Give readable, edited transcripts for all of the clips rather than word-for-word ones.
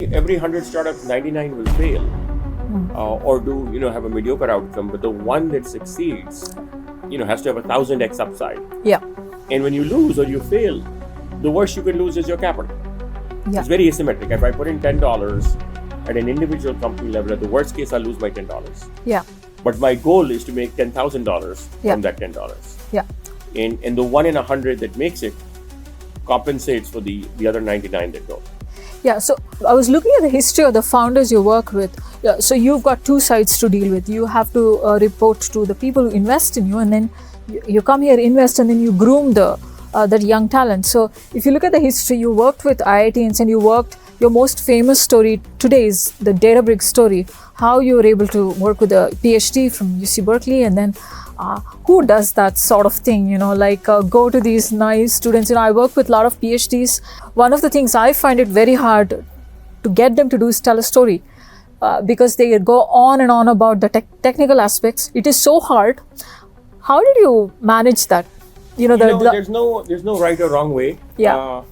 Every 100 startups, 99 will fail or do have a mediocre outcome, but the one that succeeds has to have 1000x upside. Yeah. And when you lose or you fail, the worst you can lose is your capital. Yeah. It's very asymmetric. If I put in $10 at an individual company level, at the worst case, I'll lose my $10. Yeah. But my goal is to make $10,000 from that $10. Yeah. And the 1 in 100 that makes it compensates for the other 99 that don't. Yeah, so I was looking at the history of the founders you work with. Yeah, so you've got two sides to deal with. You have to report to the people who invest in you, and then you come here, invest, and then you groom that young talent. So if you look at the history, you worked with IITs and your most famous story today is the Databricks story, how you were able to work with a PhD from UC Berkeley, and then who does that sort of thing, go to these naive students. I work with a lot of PhDs. One of the things I find it very hard to get them to do is tell a story because they go on and on about the technical aspects. It is so hard. How did you manage that? There's no right or wrong way. Yeah.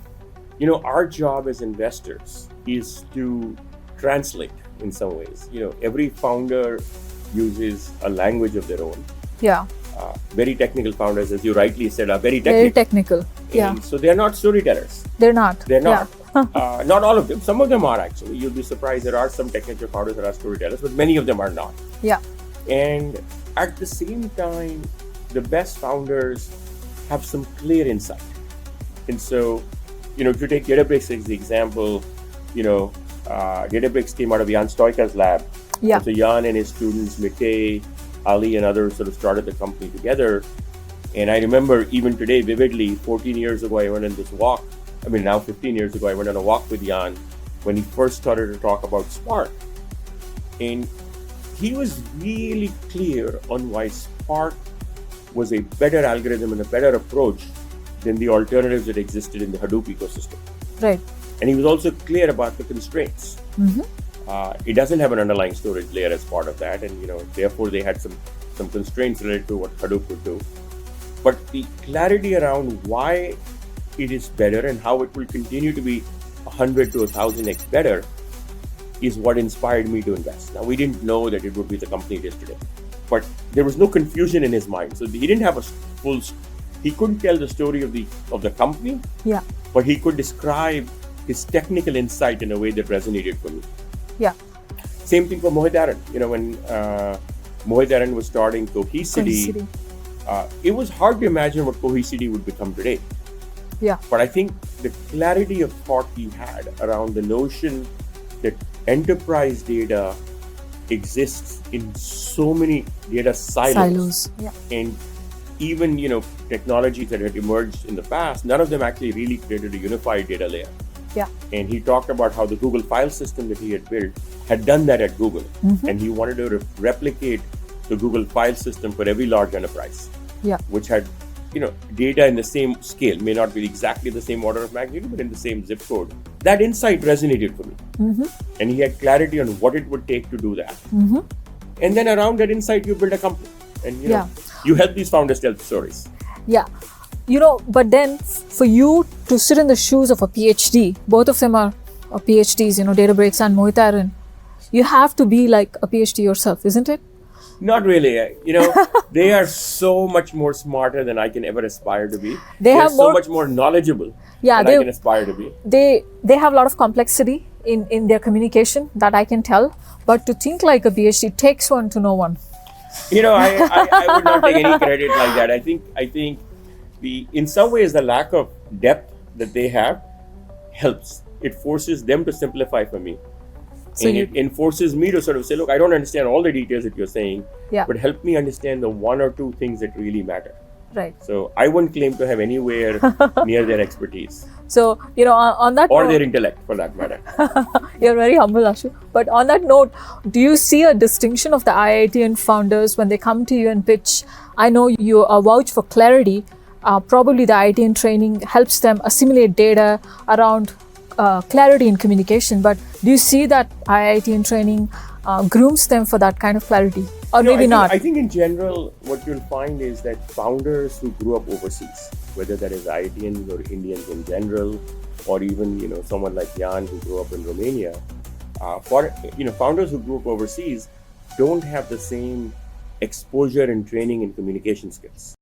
Our job as investors is to translate in some ways. Every founder uses a language of their own. Yeah. Very technical founders, as you rightly said, are very technical. Very technical. Yeah. And so they're not storytellers. They're not. They're not. Yeah. Not all of them. Some of them are actually. You'll be surprised there are some technical founders that are storytellers, but many of them are not. Yeah. And at the same time, the best founders have some clear insight. And so, if you take Databricks as the example, Databricks came out of Jan Stoica's lab. Yeah. So Jan and his students, Mitei, Ali and others sort of started the company together. And I remember even today vividly, 14 years ago, I went on this walk. Now 15 years ago, I went on a walk with Jan when he first started to talk about Spark. And he was really clear on why Spark was a better algorithm and a better approach than the alternatives that existed in the Hadoop ecosystem. Right. And he was also clear about the constraints. Mm-hmm. It doesn't have an underlying storage layer as part of that, and therefore they had some constraints related to what Hadoop could do. But the clarity around why it is better and how it will continue to be 100 to 1000x better is what inspired me to invest. Now, we didn't know that it would be the company it is today, but there was no confusion in his mind. So he didn't have he couldn't tell the story of the company, yeah, but he could describe his technical insight in a way that resonated for me. Yeah. Same thing for Mohit Aron. When Mohit Aron was starting Cohesity, it was hard to imagine what Cohesity would become today. Yeah. But I think the clarity of thought he had around the notion that enterprise data exists in so many data silos. Yeah. And even technologies that had emerged in the past, none of them actually really created a unified data layer. Yeah. And he talked about how the Google file system that he had built had done that at Google. Mm-hmm. And he wanted to replicate the Google file system for every large enterprise. Yeah. Which had, data in the same scale, may not be exactly the same order of magnitude, but in the same zip code. That insight resonated for me. Mm-hmm. And he had clarity on what it would take to do that. Mm-hmm. And then around that insight, you build a company. And, you help these founders tell stories. Yeah. But then for you to sit in the shoes of a PhD, both of them are PhDs, Databricks and Mohit Aron, you have to be like a PhD yourself, isn't it? Not really. They are so much more smarter than I can ever aspire to be. They're so much more knowledgeable than I can aspire to be. They have a lot of complexity in their communication that I can tell. But to think like a PhD takes one to know one. I would not take any credit like that. I think in some ways the lack of depth that they have helps. It forces them to simplify for me. So it enforces me to sort of say, look, I don't understand all the details that you're saying, but help me understand the one or two things that really matter. Right. So I wouldn't claim to have anywhere near their expertise. So, on that or note, their intellect, for that matter. You're very humble, Ashu. But on that note, do you see a distinction of the IITian founders when they come to you and pitch? I know you vouch for clarity. Probably the IITian training helps them assimilate data around clarity in communication. But do you see that IITian training grooms them for that kind of clarity? Or maybe not? I think in general, what you'll find is that founders who grew up overseas, whether that is IITians or Indians in general, or even someone like Jan who grew up in Romania, For founders who grew up overseas don't have the same exposure and training in communication skills.